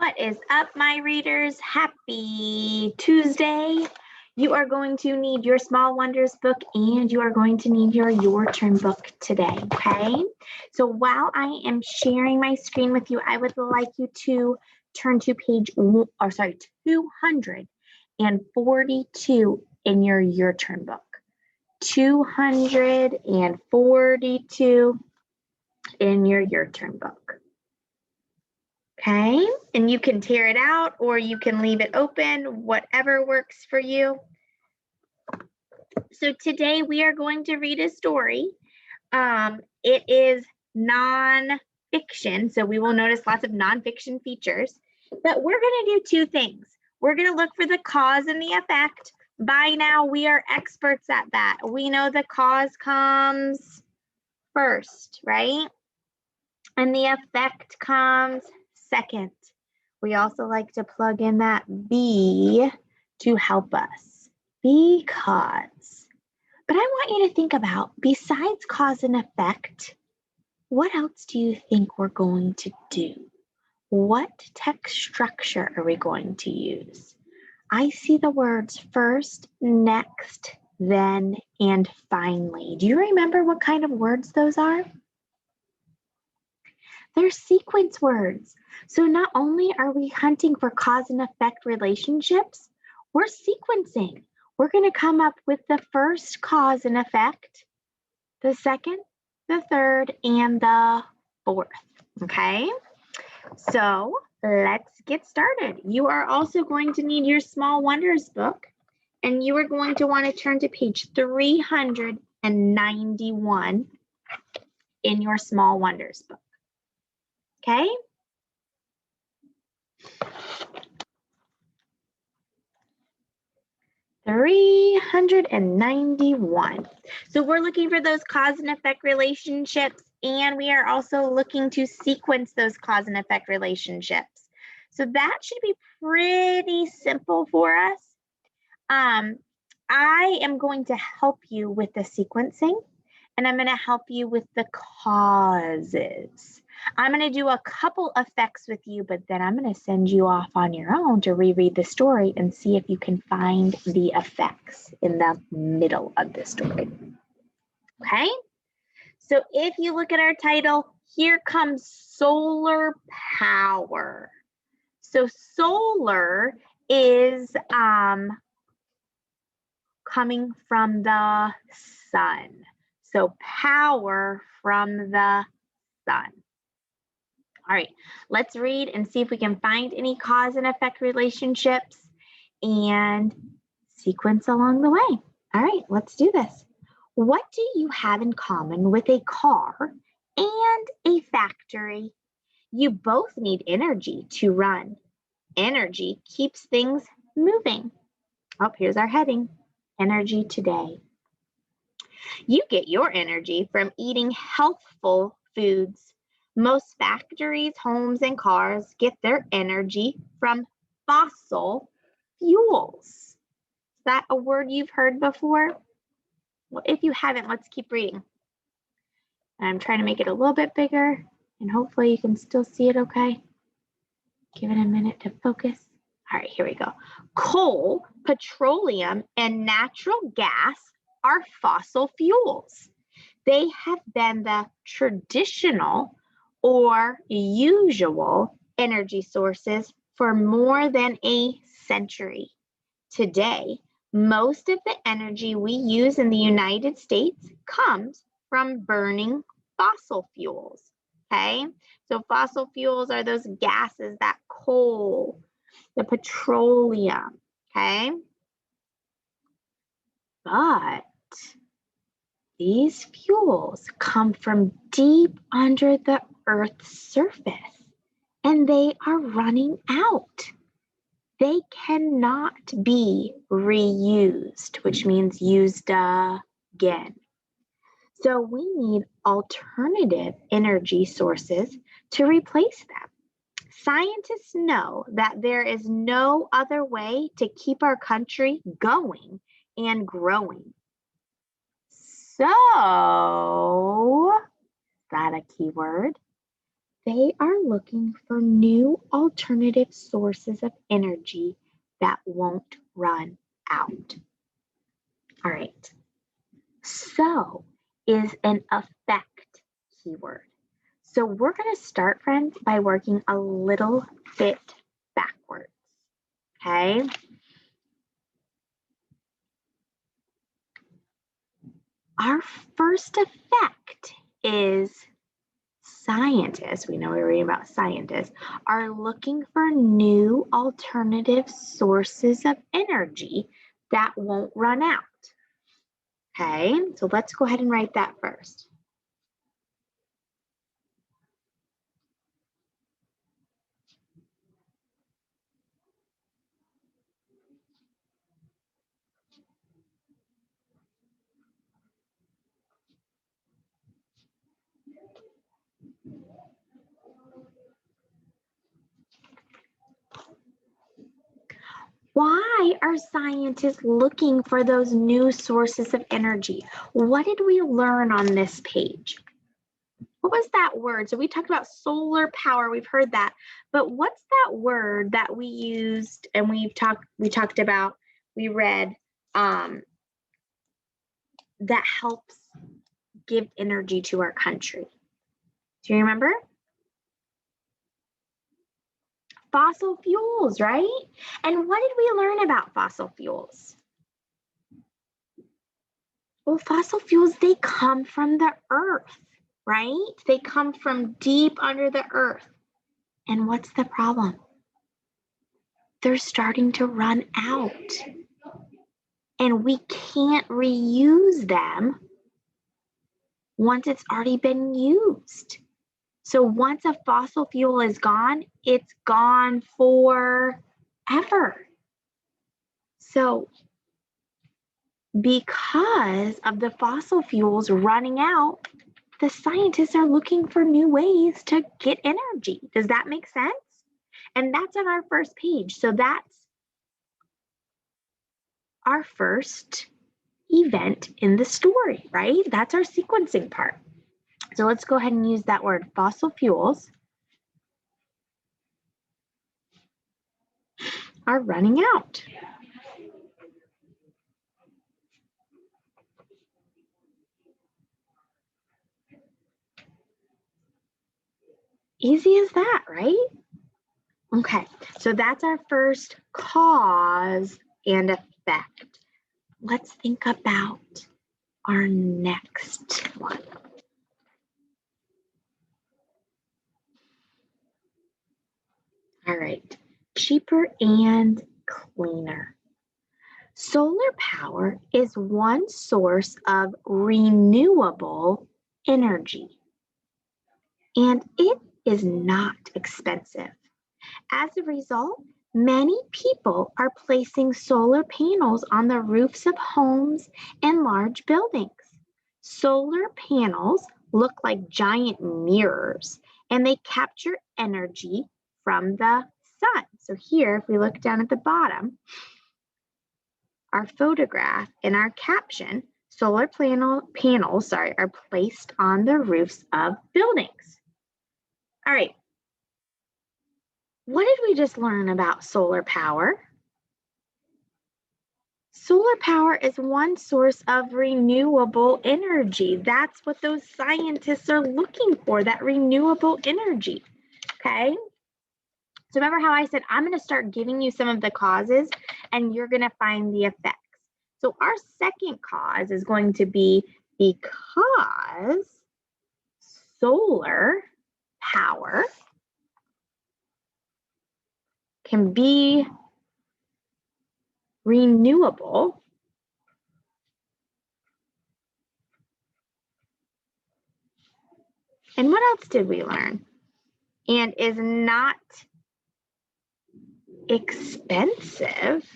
What is up, my readers? Happy Tuesday. You are going to need your Small Wonders book and you are going to need your turn book today, okay? So while I am sharing my screen with you, I would like you to turn to page 242 in your turn book. 242 in your turn book. Okay, and you can tear it out or you can leave it open, whatever works for you. So today we are going to read a story. It is non-fiction, so we will notice lots of non-fiction features, but we're going to do two things. We're going to look for the cause and the effect. By now, we are experts at that. We know the cause comes first, right? And the effect comes second. We also like to plug in that be to help us, because. But I want you to think about, besides cause and effect, what else do you think we're going to do? What text structure are we going to use? I see the words first, next, then, and finally. Do you remember what kind of words those are? They're sequence words. So not only are we hunting for cause and effect relationships, we're sequencing. We're going to come up with the first cause and effect, the second, the third, and the fourth. Okay? So let's get started. You are also going to need your Small Wonders book, and you are going to want to turn to page 391 in your Small Wonders book. Okay? $391. So we're looking for those cause and effect relationships, and we are also looking to sequence those cause and effect relationships. So that should be pretty simple for us. I am going to help you with the sequencing, and I'm going to help you with the causes. I'm going to do a couple effects with you, but then I'm going to send you off on your own to reread the story and see if you can find the effects in the middle of the story. Okay? So if you look at our title, here comes solar power. So solar is coming from the sun. So power from the sun. All right, let's read and see if we can find any cause and effect relationships and sequence along the way. All right, let's do this. What do you have in common with a car and a factory? You both need energy to run. Energy keeps things moving. Oh, here's our heading, Energy Today. You get your energy from eating healthful foods. Most factories, homes, and cars get their energy from fossil fuels. Is that a word you've heard before? Well, if you haven't, let's keep reading. I'm trying to make it a little bit bigger, and hopefully you can still see it okay. Give it a minute to focus. All right, here we go. Coal, petroleum, and natural gas are fossil fuels. They have been the traditional or usual energy sources for more than a century. Today, most of the energy we use in the United States comes from burning fossil fuels, okay? So fossil fuels are those gases, that coal, the petroleum, okay? But these fuels come from deep under the Earth's surface, and they are running out. They cannot be reused, which means used again. So we need alternative energy sources to replace them. Scientists know that there is no other way to keep our country going and growing. So, is that a keyword? They are looking for new alternative sources of energy that won't run out. All right. So is an effect keyword. So we're going to start, friends, by working a little bit backwards. Okay. Our first effect is scientists, we know we're reading about scientists, are looking for new alternative sources of energy that won't run out. Okay, so let's go ahead and write that first. Why are scientists looking for those new sources of energy? What did we learn on this page? What was that word? So we talked about solar power, we've heard that, but what's that word that we used and we talked about, we read, that helps give energy to our country? Do you remember? Fossil fuels, right? And what did we learn about fossil fuels? Well, fossil fuels, they come from the earth, right? They come from deep under the earth. And what's the problem? They're starting to run out. And we can't reuse them once it's already been used. So once a fossil fuel is gone, it's gone forever. So because of the fossil fuels running out, the scientists are looking for new ways to get energy. Does that make sense? And that's on our first page. So that's our first event in the story, right? That's our sequencing part. So let's go ahead and use that word, fossil fuels are running out. Easy as that, right? Okay, so that's our first cause and effect. Let's think about our next one. All right, cheaper and cleaner. Solar power is one source of renewable energy, and it is not expensive. As a result, many people are placing solar panels on the roofs of homes and large buildings. Solar panels look like giant mirrors, and they capture energy from the sun. So here, if we look down at the bottom, our photograph and our caption, solar panels are placed on the roofs of buildings. All right. What did we just learn about solar power? Solar power is one source of renewable energy. That's what those scientists are looking for, that renewable energy, okay? So remember how I said, I'm gonna start giving you some of the causes and you're gonna find the effects. So our second cause is going to be because solar power can be renewable, and what else did we learn? And is not expensive.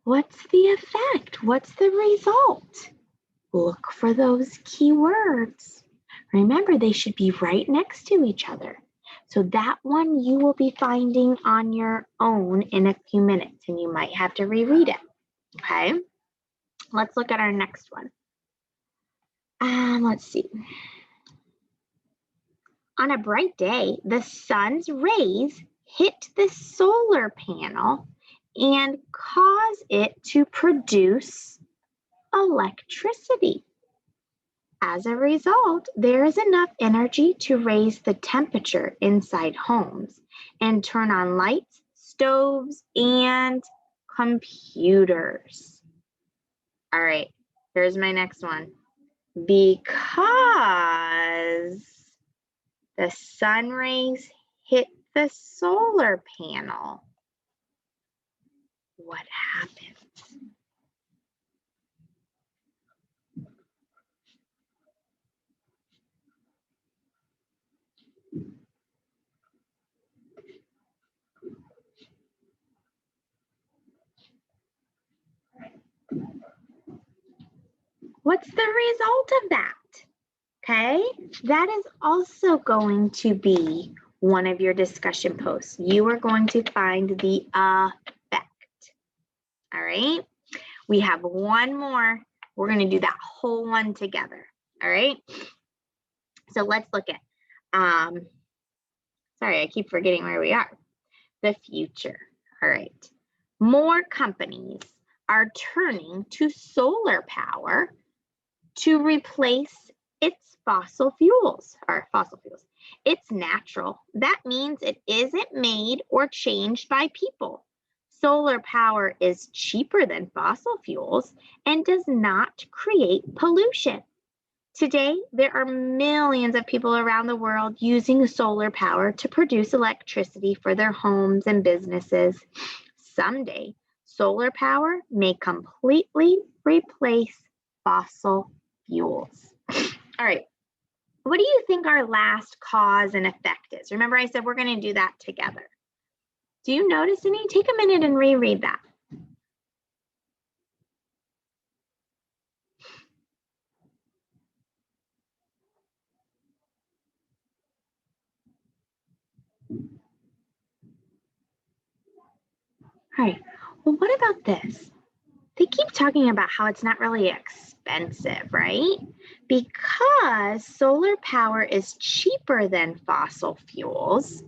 What's the effect? What's the result? Look for those keywords. Remember, they should be right next to each other. So that one you will be finding on your own in a few minutes, and you might have to reread it, okay? Let's look at our next one. Let's see. On a bright day, the sun's rays hit the solar panel and cause it to produce electricity. As a result, there is enough energy to raise the temperature inside homes and turn on lights, stoves, and computers. All right, here's my next one. Because the sun rays hit the solar panel, what happens? What's the result of that? Okay, that is also going to be one of your discussion posts. You are going to find the effect. All right, we have one more. We're going to do that whole one together. All right, so let's look at, sorry, I keep forgetting where we are. The future. All right, more companies are turning to solar power to replace its fossil fuels. It's natural. That means it isn't made or changed by people. Solar power is cheaper than fossil fuels and does not create pollution. Today, there are millions of people around the world using solar power to produce electricity for their homes and businesses. Someday, solar power may completely replace fossil fuels. All right, what do you think our last cause and effect is? Remember I said we're going to do that together. Do you notice any? Take a minute and reread that. All right, well, what about this? They keep talking about how it's not really expensive, right? Because solar power is cheaper than fossil fuels.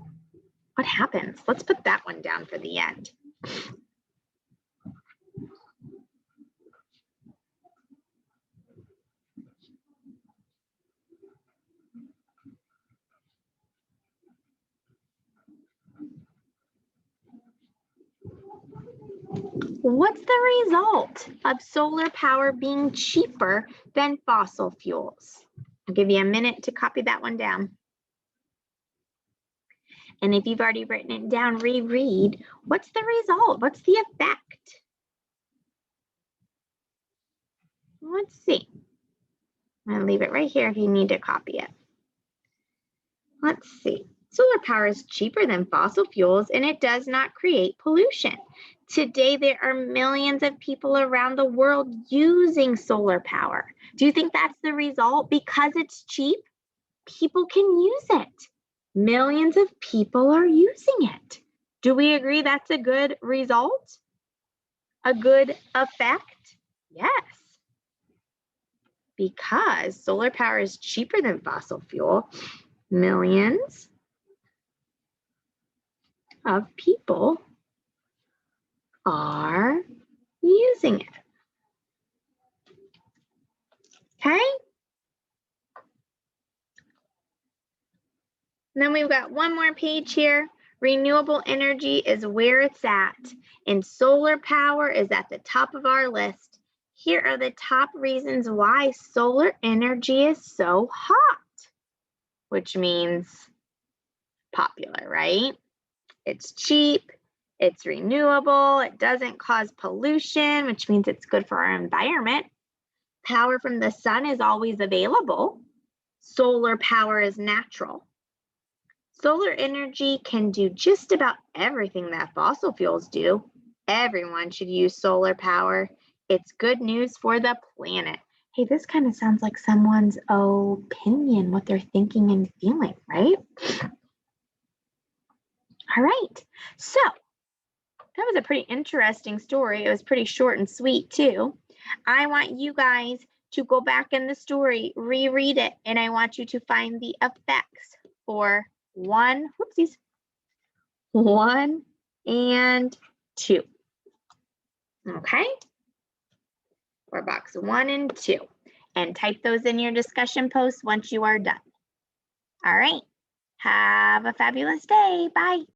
What happens? Let's put that one down for the end. What's the result of solar power being cheaper than fossil fuels? I'll give you a minute to copy that one down. And if you've already written it down, reread. What's the result? What's the effect? Let's see. I'm going to leave it right here if you need to copy it. Let's see. Solar power is cheaper than fossil fuels and it does not create pollution. Today, there are millions of people around the world using solar power. Do you think that's the result? Because it's cheap, people can use it. Millions of people are using it. Do we agree that's a good result? A good effect? Yes. Because solar power is cheaper than fossil fuel, millions of people are using it. Okay? And then we've got one more page here. Renewable energy is where it's at, and solar power is at the top of our list. Here are the top reasons why solar energy is so hot, which means popular, right? It's cheap, it's renewable, it doesn't cause pollution, which means it's good for our environment. Power from the sun is always available. Solar power is natural. Solar energy can do just about everything that fossil fuels do. Everyone should use solar power. It's good news for the planet. Hey, this kind of sounds like someone's opinion, what they're thinking and feeling, right? All right, so that was a pretty interesting story. It was pretty short and sweet too. I want you guys to go back in the story, reread it, and I want you to find the effects for 1 and 2. Okay? For box 1 and 2. And type those in your discussion post once you are done. All right. Have a fabulous day. Bye.